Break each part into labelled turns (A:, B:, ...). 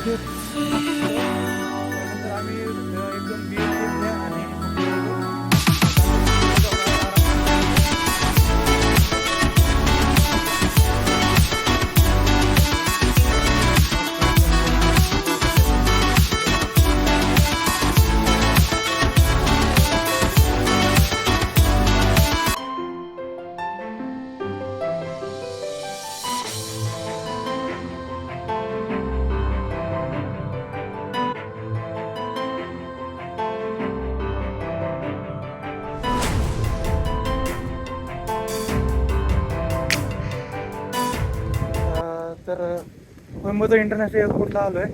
A: होते त्यानंतर आम्ही एकदम BH घेतल्या आणि मग गेलो. तर कोइंबतूर इंटरनॅशनल एअरपोर्टला आलो आहे.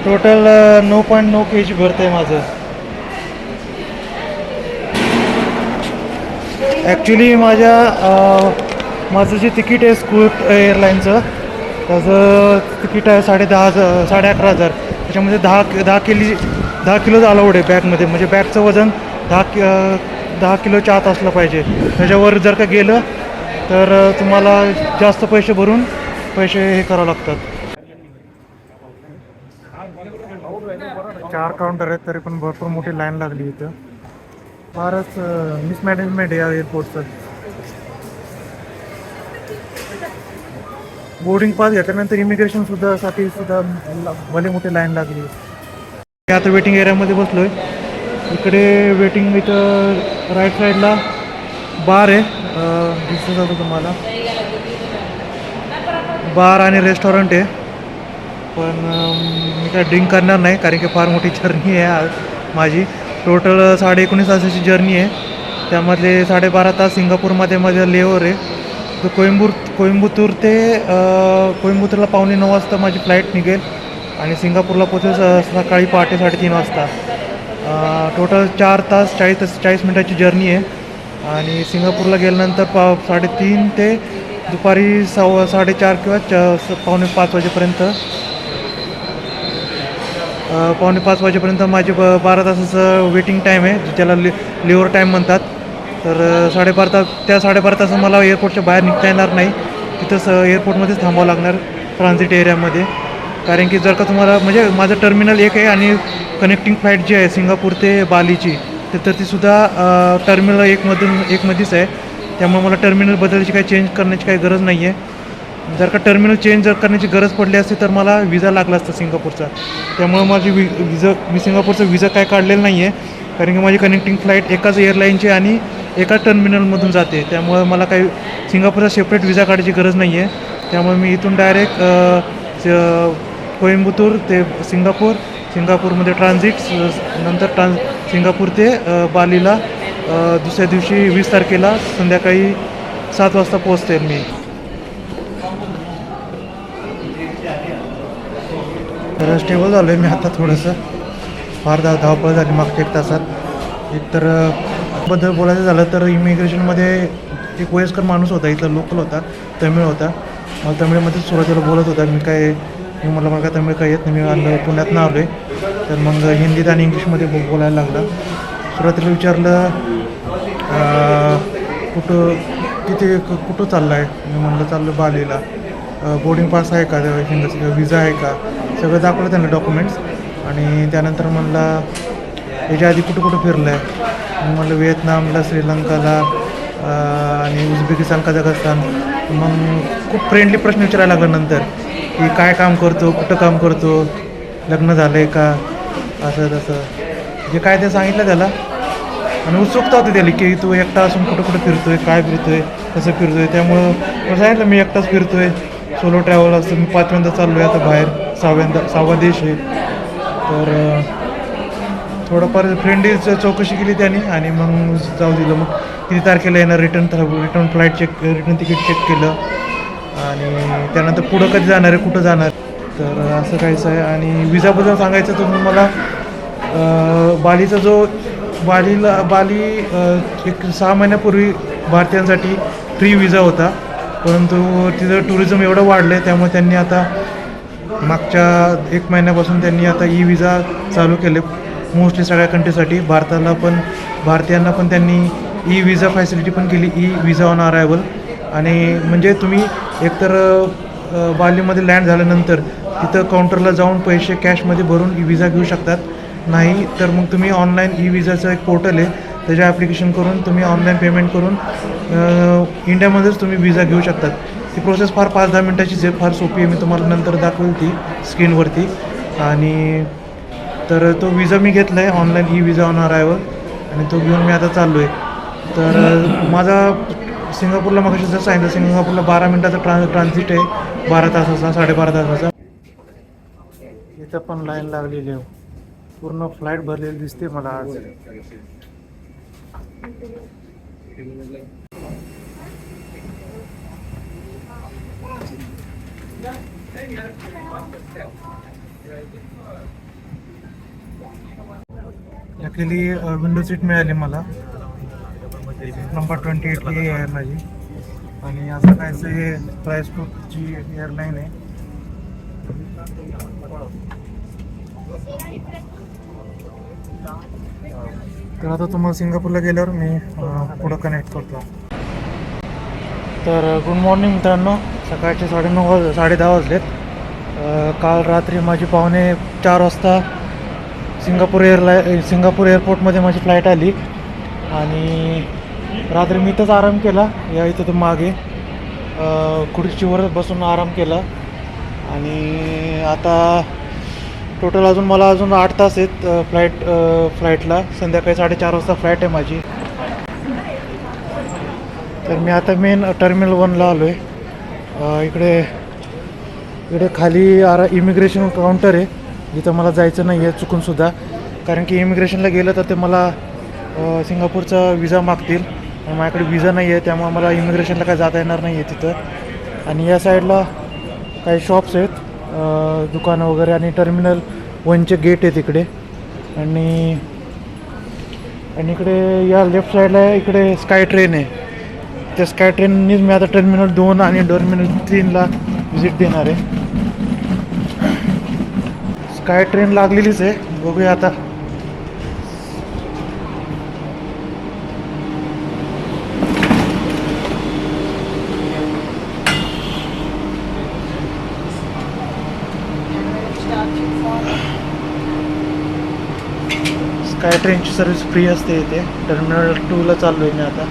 A: टोटल 9.9 kg भरतं आहे माझं. ॲक्च्युली माझं जे तिकीट आहे स्कूट एअरलाईनचं त्याचं तिकीट आहे 11,500 त्याच्यामध्ये 10 किलोचं अलाउड आहे बॅगमध्ये. म्हणजे बॅगचं वजन 10 किलोच्या आत असलं पाहिजे. त्याच्यावर जर का गेलं तर तुम्हाला जास्त पैसे हे करावं लागतात. 4 काउंटर आहेत तरी पण भरपूर मोठी लाईन लागली इथं. फारच मिसमॅनेजमेंट आहे या एअरपोर्टचं. बोर्डिंग पास घेतल्यानंतर इमिग्रेशन साठी सुद्धा भले मोठी लाईन लागली. मी आता वेटिंग एरियामध्ये बसलो आहे. इकडे वेटिंग इथं राईट साईडला बार आहे, दिसत जातो तुम्हाला. बार आणि रेस्टॉरंट आहे. पण मी काय ड्रिंक करणार नाही कारण की फार मोठी जर्नी आहे माझी. टोटल 19.5 तासाची जर्नी आहे. त्यामधले 12.5 तास सिंगापूरमध्ये माझं लेओवर आहे. तर कोइंबतूरला 8:45 वाजता माझी फ्लाईट निघेल आणि सिंगापूरला पोचेल सकाळी पहाटे 3:30 वाजता. टोटल 4 तास 40 मिनटाची जर्नी आहे. आणि सिंगापूरला गेल्यानंतर 3:30 ते दुपारी 4:30 किंवा 4:45 वाजेपर्यंत 4:45 माझी 12 तासाचं वेटिंग टाईम आहे, ज्याला लेओवर टाईम म्हणतात. तर 12.5 तास मला एअरपोर्टच्या बाहेर निघता येणार नाही. तिथंच एअरपोर्टमध्येच थांबावं लागणार ट्रान्झिट एरियामध्ये. कारण की जर का तुम्हाला म्हणजे माझं टर्मिनल 1 आहे आणि कनेक्टिंग फ्लाईट जी आहे सिंगापूर ते बालीची तर तीसुद्धा टर्मिनल 1मध्येच आहे. त्यामुळे मला टर्मिनल बदलायची काही चेंज करण्याची काही गरज नाही आहे. जर का टर्मिनल चेंज करण्याची गरज पडली असती तर मला विजा लागला असता सिंगापूरचा. त्यामुळे माझी मी सिंगापूरचा विजा काय काढलेला नाही आहे. कारण की माझी कनेक्टिंग फ्लाईट एकाच एअरलाईनची आणि एकाच टर्मिनलमधून जाते. त्यामुळे मला काही सिंगापूरचा सेपरेट विजा काढायची गरज नाही आहे. त्यामुळे मी इथून डायरेक्ट कोइंबतूर ते सिंगापूरमध्ये ट्रान्झिट, नंतर सिंगापूर ते बालीला दुसऱ्या दिवशी 20 तारखेला संध्याकाळी 7 वाजता पोहोचते मी. तर स्टेबल झालो आहे मी आता. थोडंसं फार धावपळ झाली मागच्या 1 तासात. एकतर बद्दल बोलायचं झालं तर इमिग्रेशनमध्ये एक वयस्कर माणूस होता, इथला लोकल होता, तमिळ होता. मला तमिळमध्ये सुरुवातीला बोलत होता. मला काय तमिळ काय येत नाही. मी पुण्यातनं आलो आहे. तर मग हिंदीत आणि इंग्लिशमध्ये बोलायला लागला. सुरुवातीला विचारलं कुठं चाललं आहे. मी म्हणलं चाललं बालीला. बोर्डिंग पास आहे का, विजा आहे का, सगळं दाखवलं त्यांना डॉक्युमेंट्स. आणि त्यानंतर म्हणला याच्या आधी कुठं फिरलं आहे. मी म्हणलं व्हिएतनामला, श्रीलंकाला आणि उझबेकिस्तान, कझाकस्तान. मग खूप फ्रेंडली प्रश्न विचारायला लागला नंतर की काय काम करतो, कुठं काम करतो, लग्न झालं आहे का, असं तसं जे काय ते सांगितलं त्याला. आणि उत्सुकता होती त्याला की तू एकटा असून कुठं फिरतो आहे, काय फिरतो आहे, कसं फिरतो आहे. त्यामुळं मला सांगितलं मी एकटाच फिरतो आहे, सोलो ट्रॅव्हल असतं. मी 5व्यांदा चाललो आहे आता बाहेर, 6वा देश आहे. तर थोडंफार फ्रेंडली चौकशी केली त्याने आणि मग जाऊ दिलं. मग किती तारखेला येणार, return flight return ticket check केलं. आणि त्यानंतर पुढं कधी जाणार आहे, कुठं जाणार. तर असं काहीचं आहे. आणि विजाबद्दल सांगायचं तर मला बाली एक 6 महिन्यापूर्वी भारतीयांसाठी फ्री विजा होता. परंतु तिथं टुरिझम एवढं वाढलं आहे त्यामुळे त्यांनी आता मागच्या 1 महिन्यापासून त्यांनी आता विजा चालू केले मोस्टली सगळ्या कंट्रीसाठी. भारतीयांना पण त्यांनी विजा फॅसिलिटी पण केली, विजा ऑन अरायवल. आणि म्हणजे तुम्ही एकतर बालीमध्ये लँड झाल्यानंतर तिथं काउंटरला जाऊन पैसे कॅशमध्ये भरून विजा घेऊ शकतात, नाही तर मग तुम्ही ऑनलाईन विजाचं एक पोर्टल आहे, त्याचे ॲप्लिकेशन करून तुम्ही ऑनलाईन पेमेंट करून इंडियामध्येच तुम्ही विजा घेऊ शकतात. ती प्रोसेस फार 5-10 मिनटाचीच आहे, फार सोपी आहे. मी तुम्हाला नंतर दाखवेल ती स्क्रीनवरती. आणि तर तो विजा मी घेतला आहे ऑनलाईन विजा ऑन अरायवल, आणि तो घेऊन मी आता चाललो आहे. तर माझा सिंगापूरला मग जसं सांगितलं, सिंगापूरला 12 मिनटाचा ट्रान्झिट आहे, 12 तासाचा, 12.5 तासाचा. इथं पण लाईन लागलेली आहे, पूर्ण फ्लाईट भरलेली दिसते मला आज. लकीली विंडो सीट मिळाली मला, नंबर 28 ही आहे माझी. आणि असं कायचं हे प्राईस ची एअरलाईन आहे. तर आता तुम्हाला सिंगापूरला गेल्यावर मी पुढं कनेक्ट करतो. तर गुड मॉर्निंग मित्रांनो, सकाळचे 10:30 वाजलेत. काल रात्री माझी 3:45 वाजता सिंगापूर एअरपोर्टमध्ये माझी फ्लाईट आली, आणि रात्री मी इथंच आराम केला, या इथं तर मागे खुर्चीवर बसून आराम केला. आणि आता टोटल मला अजून 8 तास आहेत फ्लाईटला. संध्याकाळी 4:30 वाजता फ्लाईट आहे माझी. तर मी आता मेन टर्मिनल 1ला आलो आहे. इकडे खाली इमिग्रेशन काउंटर आहे, जिथं मला जायचं नाही आहे चुकूनसुद्धा, कारण की इमिग्रेशनला गेलं तर ते मला सिंगापूरचा विजा मागतील, आणि माझ्याकडे विजा नाही आहे, त्यामुळे मला इमिग्रेशनला काय जाता येणार नाही आहे तिथं. आणि या साईडला काही शॉप्स आहेत, दुकानं वगैरे, आणि टर्मिनल 1चे गेट आहे तिकडे. आणि इकडे या लेफ्ट साईडला इकडे स्काय ट्रेन आहे. त्या स्काय ट्रेननीच मी आता टर्मिनल 2 आणि टर्मिनल 3ला व्हिजिट देणार आहे. स्काय ट्रेन लागलेलीच आहे, बघूया आता. स्काय ट्रेनची सर्विस फ्री असते इथे. टर्मिनल 2ला चाललो आहे मी आता.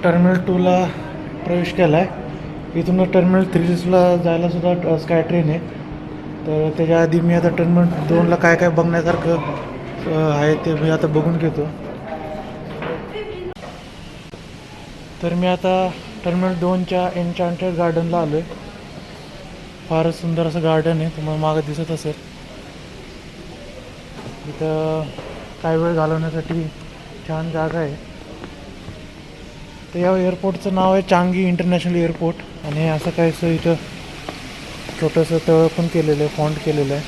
A: टर्मिनल 2ला प्रवेश केला आहे. इथून टर्मिनल 3ला जायला सुद्धा स्काय ट्रेन आहे. तर त्याच्या आधी मी आता टर्मिनल 2ला काय काय बघण्यासारखं आहे ते मी आता बघून घेतो. तर मी आता टर्मिनल 2च्या एन्चांटेड गार्डनला आलो आहे. फारच सुंदर असं गार्डन आहे, तुम्हाला मागं दिसत असेल. इथं काही वेळ घालवण्यासाठी छान जागा आहे. तर या एअरपोर्टचं नाव आहे चांगी इंटरनॅशनल एअरपोर्ट. आणि असं काहीसं इथं छोटंसं तळ पण केलेलं आहे, फॉन्ट केलेलं आहे.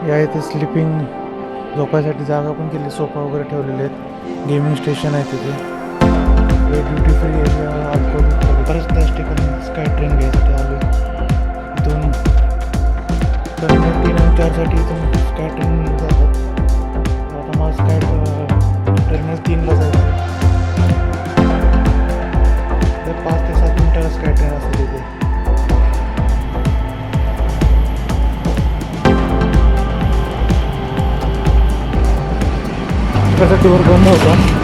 A: या इथे स्लिपिंग झोपायसाठी जागा पण केली, सोफा वगैरे ठेवलेले आहेत. गेमिंग स्टेशन आहे तिथे. ड्युटी फ्री एरिया, अल्कोहोल, बरेच त्याच ठिकाणी स्काय ट्रेन घ्यायसाठी आलो आहे. इथून टर्मिनल 3 आणि 4साठी इथून स्काय ट्रेन जातात. आता मला स्काय टर्मिनल 3ला जायचं. तर 5 ते 7 मिनिटाला स्काय ट्रेन असते तिथे. तिकडचा डोर बंद होता.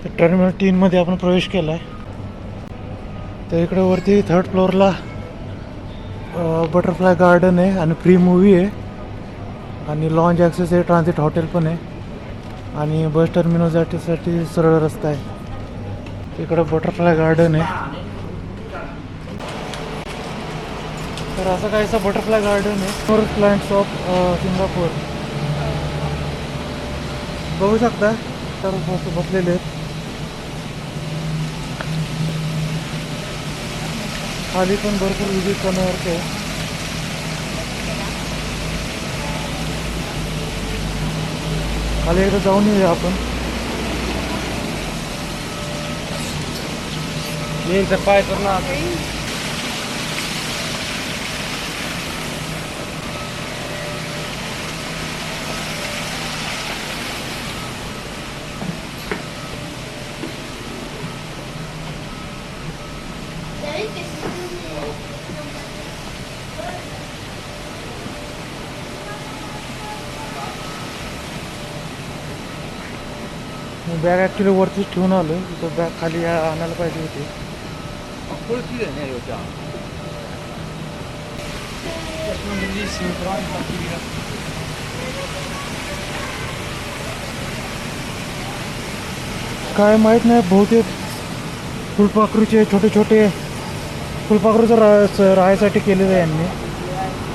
A: तर टर्मिनल 3मध्ये आपण प्रवेश केला आहे. तर इकडे वरती 3rd फ्लोअरला बटरफ्लाय गार्डन आहे आणि फ्री मूवी आहे आणि लॉन्च ॲक्सेस आहे, ट्रान्झिट हॉटेल पण आहे आणि बस टर्मिनल जाण्यासाठी सरळ रस्ता आहे. इकडं बटरफ्लाय गार्डन आहे. तर असं काहीसं बटरफ्लाय गार्डन आहे. टुरिस्ट प्लॅन्ट्स ऑफ सिंगापूर बघू शकता. तर बसलेले आहेत. खाली पण भरपूर विजिट करण्यासारखे आहे. खाली एकदा जाऊन येऊया आपण.
B: ये पाय करना
A: बॅग ॲक्च्युली वरतीच ठेवून आलो. इथं बॅग खाली आणायला पाहिजे होती. काय माहीत नाही, बहुतेक फुलपाखरूचे छोटे छोटे फुलपाखरूचं राहायसाठी केलेलं आहे यांनी.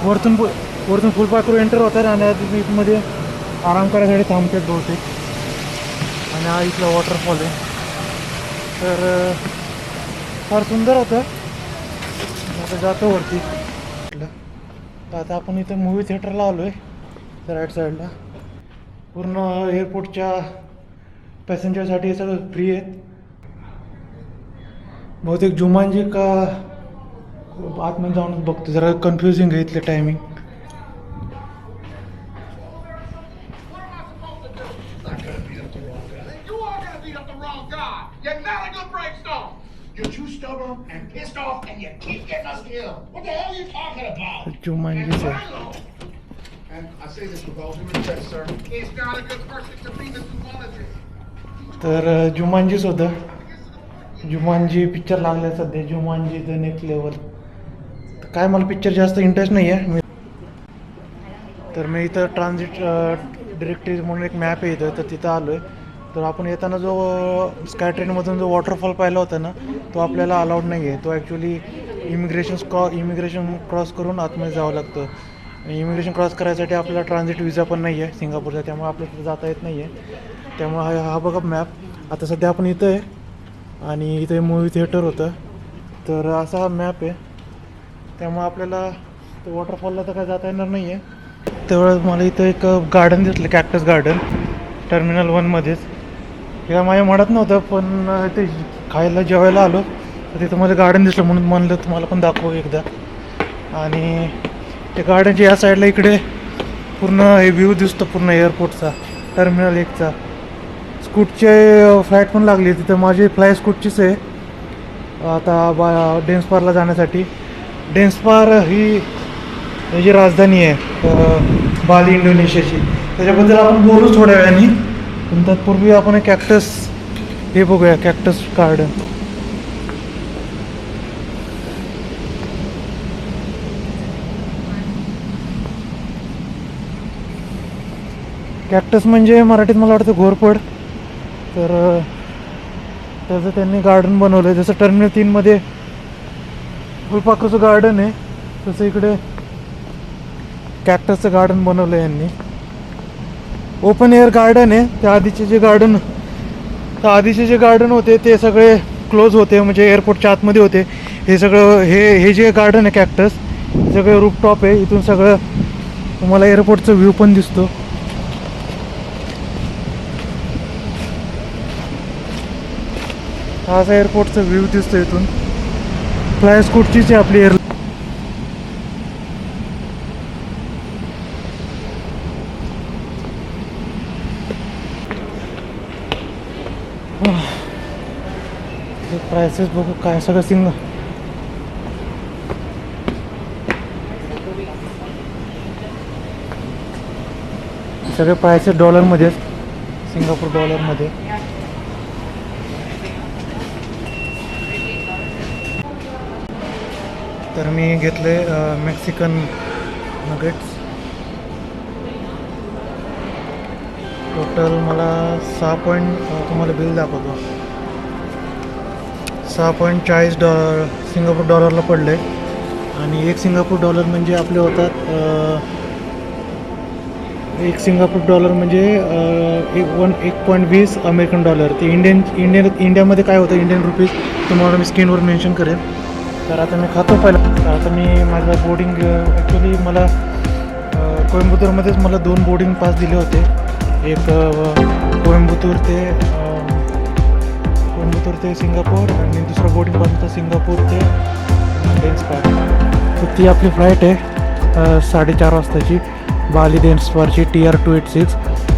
A: वरतून फुलपाखरू एंटर होतात आणि आतमध्ये आराम करायसाठी थांबतात बहुतेक. आणि हा इथला वॉटरफॉल आहे. तर फार सुंदर होतं. आता जातो वरती. तर आता आपण इथं मूवी थिएटरला आलो आहे. तर राईट साईडला पूर्ण एअरपोर्टच्या पॅसेंजरसाठी हे सगळं फ्री आहेत. बहुतेक जुमानजी का आतमध्ये जाऊन बघतो. जरा कन्फ्युजिंग आहे इथले टायमिंग. जुमानजीच आहे. तर जुमानजीच होतं. जुमानजी पिक्चर लागले सध्या. Jumanji the next level. काय मला पिक्चर जास्त इंटरेस्ट नाही आहे. तर मी इथं ट्रान्झिट डिरेक्टरी म्हणून एक मॅप आहे इथं, तर तिथं आलो आहे. तर आपण येताना जो स्काय ट्रेनमधून जो वॉटरफॉल पाहिला होता ना, तो आपल्याला अलाउड नाही आहे. तो ॲक्च्युली इमिग्रेशन क्रॉस करून आतमध्ये जावं लागतं. इमिग्रेशन क्रॉस करायसाठी आपल्याला ट्रान्झिट विजा पण नाही आहे सिंगापूरचा, त्यामुळे आपल्याला तिथे जाता येत नाही आहे. त्यामुळे हा बघा मॅप. आता सध्या आपण इथं आहे आणि इथे मूवी थिएटर होतं. तर असा हा मॅप आहे. त्यामुळे आपल्याला तो वॉटरफॉलला तर काय जाता येणार नाही आहे. त्यावेळेस मला इथं एक गार्डन दिसलं, कॅक्टस गार्डन, टर्मिनल 1मध्येच. हे काय माझ्या मनात नव्हतं, पण ते खायला जेवायला आलो तर तिथं मला गार्डन दिसलं म्हणून म्हणलं तुम्हाला पण दाखवू एकदा. आणि त्या गार्डनच्या या साईडला इकडे पूर्ण हे व्ह्यू दिसतो पूर्ण एअरपोर्टचा, टर्मिनल 1चा. स्कूटचे फ्लाईट पण लागली तिथं. माझी फ्लाय स्कूटचीच आहे आता डेन्सपारला जाण्यासाठी. डेन्सपार ही जी राजधानी आहे बाली इंडोनेशियाची, त्याच्याबद्दल आपण बोलू थोड्या वेळाने. पण तत्पूर्वी आपण एक कॅक्टस हे बघूया, कॅक्टस गार्डन. कॅक्टस म्हणजे मराठीत मला वाटतं घोरपड. तर त्याचं त्यांनी गार्डन बनवलं आहे. जसं टर्मिनल 3मध्ये फुलपाखरूचं गार्डन आहे, तसं इकडे कॅक्टसचं गार्डन बनवलं आहे यांनी. ओपन एअर गार्डन आहे. त्या आधीचे जे गार्डन होते ते सगळे क्लोज होते, म्हणजे एअरपोर्टच्या आतमध्ये होते. हे सगळं हे जे गार्डन आहे कॅक्टस, सगळं रूफटॉप आहे. इथून सगळं तुम्हाला एअरपोर्टचा व्ह्यू पण दिसतो. हा असा एअरपोर्टचा व्ह्यू दिसतो इथून. फ्लाय स्कूटचीच आहे आपली एअर. प्राइसेस बघू काय सगळं सगळे प्राइसेस डॉलरमध्येच, सिंगापूर डॉलरमध्ये. तर मी घेतले मेक्सिकन नगेट्स. टोटल मला 6 पॉईंट तुम्हाला बिल दाखवतो, $6.40 सिंगापूर डॉलरला पडले. आणि एक सिंगापूर डॉलर म्हणजे आपले होतात एक सिंगापूर डॉलर म्हणजे 1.20 अमेरिकन डॉलर. ते इंडियामध्ये काय होतं इंडियन रुपीज तुम्हाला मी स्क्रीनवर मेन्शन करेन. तर आता मी खातो पहिला. तर आता मी माझं बोर्डिंग ॲक्च्युली मला कोइंबतूरमध्येच मला 2 बोर्डिंग पास दिले होते. एक कोइंबतूर ते सिंगापूर आणि दुसरं बोर्डिंग पास होतं सिंगापूर ते डेन्सपार. तर ती आपली फ्लाईट आहे 4:30 वाजताची बाली डेन्सपारची TR286.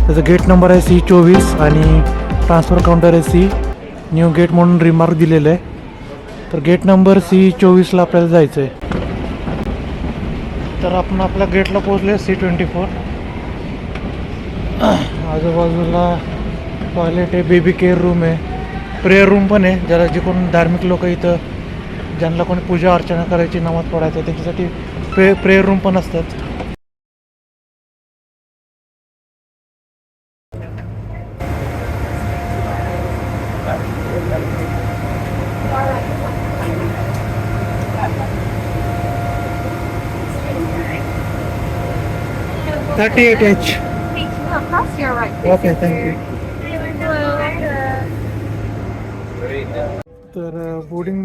A: त्याचं गेट नंबर आहे C24 आणि ट्रान्सफर काउंटर आहे C. न्यू गेट म्हणून रिमार्क दिलेलं आहे. तर गेट नंबर C24ला आपल्याला जायचं आहे. तर आपण आपल्या गेटला पोहोचले C24. आजूबाजूला टॉयलेट आहे, बेबी केअर रूम आहे, प्रेयर रूम पण आहे. ज्याला जे कोण धार्मिक लोक इथं ज्यांना कोणी पूजा अर्चना करायची, नमाज पडायचं त्यांच्यासाठी प्रेयर रूम पण असतात. $38H. Okay, thank you. तर बोर्डिंग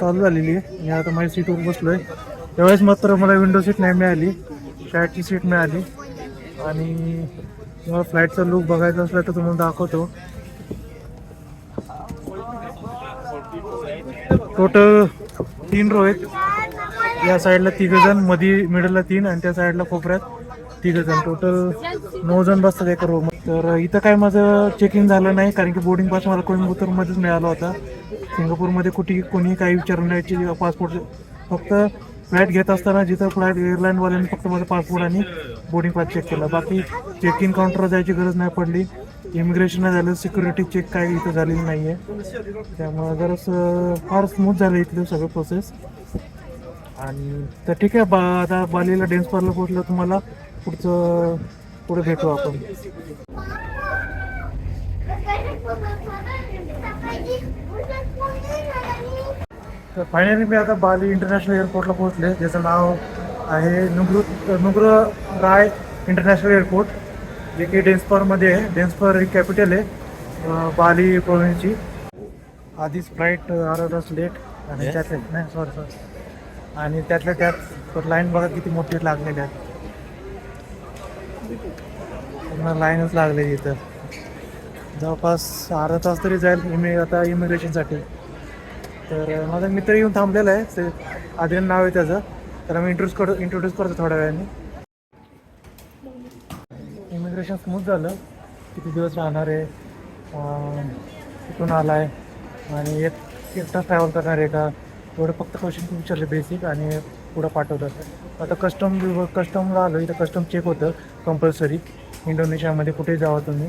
A: चालू झालेली आहे. मी आता माझ्या सीटवर बसलो आहे. त्यावेळेस मात्र मला विंडो सीट नाही मिळाली, शाळेची सीट मिळाली. आणि तुम्हाला फ्लाईटचा लुक बघायचा असला तर तुम्हाला दाखवतो. टोटल 3 रो आहेत. या साईडला 3 जण, मध्ये मिडलला 3 आणि त्या साईडला कोपऱ्यात 3 जण. टोटल 9 जण बसतात एका रो. तर इथं काय माझं चेक इन झालं नाही कारण की बोर्डिंग पास मला कोइंबतूरमध्येच मिळाला होता. सिंगापूरमध्ये कोणी काही विचारण्याची पासपोर्ट, फक्त फ्लाईट घेत असताना जिथं फ्लाईट एअरलाईनवाल्यांनी फक्त माझा पासपोर्ट आणि बोर्डिंग पास चेक केला. बाकी चेक इन काउंटरला जायची गरज नाही पडली. इमिग्रेशन झालं, सिक्युरिटी चेक काय इथं झालेली नाही आहे. त्यामुळं जरासं फार स्मूथ झालं इथलं सगळं प्रोसेस. आणि तर ठीक आहे, आता बालीला डेन्सपारला पोहोचलं. तुम्हाला पुढे भेटू आपण. तर फायनली मी आता बाली इंटरनॅशनल एअरपोर्टला पोहोचले, ज्याचं नाव आहे नुब्रू-राय इंटरनॅशनल एअरपोर्ट, जे की डेन्सपारमध्ये आहे. डेन्सपार ही कॅपिटल आहे बाली प्रोव्हिन्सची. आधीच फ्लाईट अर्धा तास लेट आणि त्यातल्या त्यात लाईन बघा किती मोठी लागलेली आहे. पूर्ण लाईनच लागलेली इथं. जवळपास अर्धा तास तरी जाईल आता इमिग्रेशनसाठी. तर माझा मित्र येऊन थांबलेला आहे, ते आदिन नाव आहे त्याचं. त्याला मी इंट्रोड्यूस करतो थोड्या वेळाने. इमिग्रेशन स्मूथ झालं. किती दिवस राहणार आहे, कुठून आला आहे आणि एकटाच ट्रॅव्हल करणार आहे का, एवढं फक्त क्वेश्चन विचारले बेसिक आणि पुढं पाठवतात. आता कस्टमला आलो. इथं कस्टम चेक होतं कंपल्सरी इंडोनेशियामध्ये कुठेही जावा तुम्ही.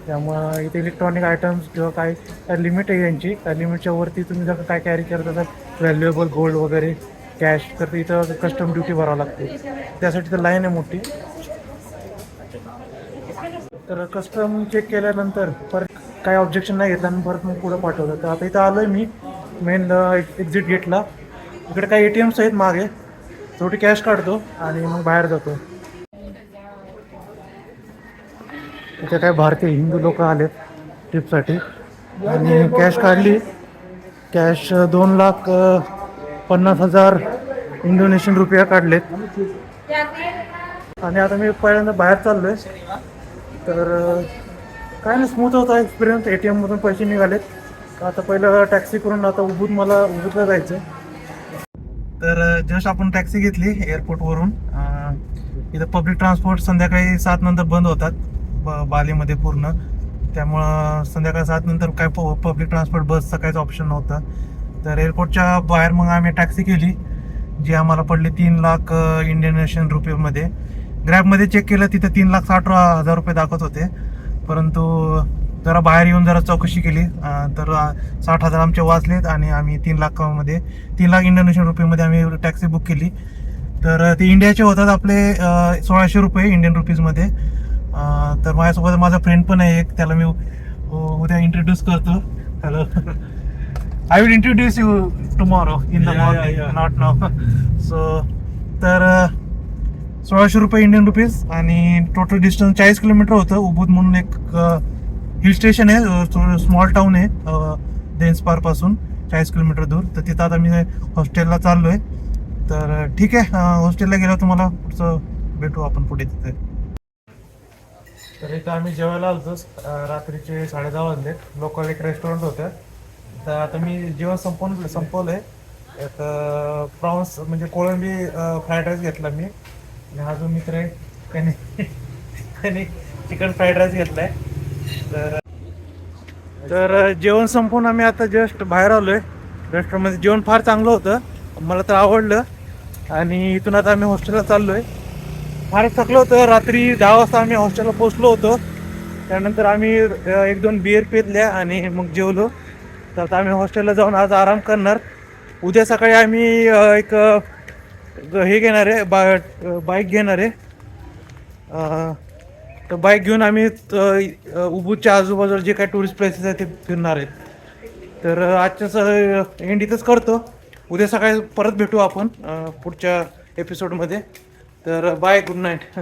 A: त्यामुळं इथे इलेक्ट्रॉनिक आयटम्स किंवा काय लिमिट आहे यांची, त्या लिमिटच्या वरती तुम्ही जर काय कॅरी करत असाल व्हॅल्युएबल गोल्ड वगैरे कॅश, तर इथं कस्टम ड्युटी भरावं लागते. त्यासाठी तर लाईन आहे मोठी. तर कस्टम चेक केल्यानंतर परत काय ऑब्जेक्शन नाही घेतलं आणि परत मग पुढं पाठवलं. तर आता इथं आलो आहे मी मेन एक्झिट गेटला. इकडे काही ATMs आहेत मागे, थोडी कॅश काढतो आणि मग बाहेर जातो. इथे काय भारतीय हिंदू लोक आलेत ट्रिपसाठी आणि कॅश काढली. कॅश 2,50,000 इंडोनेशियन रुपया काढलेत. आणि आता मी पहिल्यांदा बाहेर चाललो आहे. तर काय नाही, स्मूथ होता एक्सपिरियन्स. ATMमधून पैसे निघालेत. आता पहिलं टॅक्सी करून आता मला उबूदला जायचं आहे. तर जस्ट आपण टॅक्सी घेतली एअरपोर्टवरून. इथं पब्लिक ट्रान्सपोर्ट संध्याकाळी 7 नंतर बंद होतात बालीमध्ये पूर्ण. त्यामुळं संध्याकाळी 7 नंतर काय पब्लिक ट्रान्सपोर्ट बसचा काहीच ऑप्शन नव्हता. तर एअरपोर्टच्या बाहेर मग आम्ही टॅक्सी केली, जी आम्हाला पडली 3 लाख इंडोनेशियन रुपयेमध्ये. ग्रॅबमध्ये चेक केलं तिथं 3,60,000 रुपये दाखवत होते, परंतु जरा बाहेर येऊन जरा चौकशी केली तर 60,000 आमचे वाचलेत आणि आम्ही 3 लाखामध्ये 3 लाख इंडोनेशियन रुपयेमध्ये आम्ही टॅक्सी बुक केली. तर ते इंडियाचे होतात आपले 1600 रुपये इंडियन रुपीजमध्ये. तर माझ्यासोबत माझा फ्रेंड पण आहे एक, त्याला मी उद्या इंट्रोड्यूस करतो. Hello, I will introduce you tomorrow in the morning, not now. So तर 1600 रुपये इंडियन रुपीज आणि टोटल डिस्टन्स 40 किलोमीटर होतं. उबूद म्हणून एक हिल स्टेशन आहे, स्मॉल टाऊन आहे देन्सपारपासून 40 किलोमीटर दूर. तर तिथं आता मी हॉस्टेलला चाललो आहे. तर ठीक आहे, हॉस्टेलला गेलो तुम्हाला पुढचं भेटू आपण पुढे तिथे. तर इथं आम्ही जेवायला आलो, रात्रीचे 10:30 वाजले. लोकल एक रेस्टॉरंट होतं. तर आता मी जेवण संपवलं आहे. एक प्रॉन्स म्हणजे कोळंबी फ्राईड राईस घेतला मी, आणि हा जो मित्र आहे त्याने चिकन फ्राईड राईस घेतला आहे. तर जेवण संपवून आम्ही आता जस्ट बाहेर आलो आहे रेस्टॉरंटमध्ये. जेवण फार चांगलं होतं, मला तर आवडलं. आणि इथून आता आम्ही हॉस्टेलला चाललो आहे. फार थकलो होतं. रात्री 10 वाजता आम्ही हॉस्टेलला पोचलो होतो. त्यानंतर आम्ही 1-2 बिअर पितल्या आणि मग जेवलो. तर आता आम्ही हॉस्टेलला जाऊन आज आराम करणार. उद्या सकाळी आम्ही एक हे घेणार आहे, बाईक घेणार आहे. तर बाईक घेऊन आम्ही उबूदच्या आजूबाजूला जे काही टुरिस्ट प्लेसेस आहेत ते फिरणार आहेत. तर आजच्याच एंड इथंच करतो. उद्या सकाळी परत भेटू आपण पुढच्या एपिसोडमध्ये. तर बाय, गुड नाईट.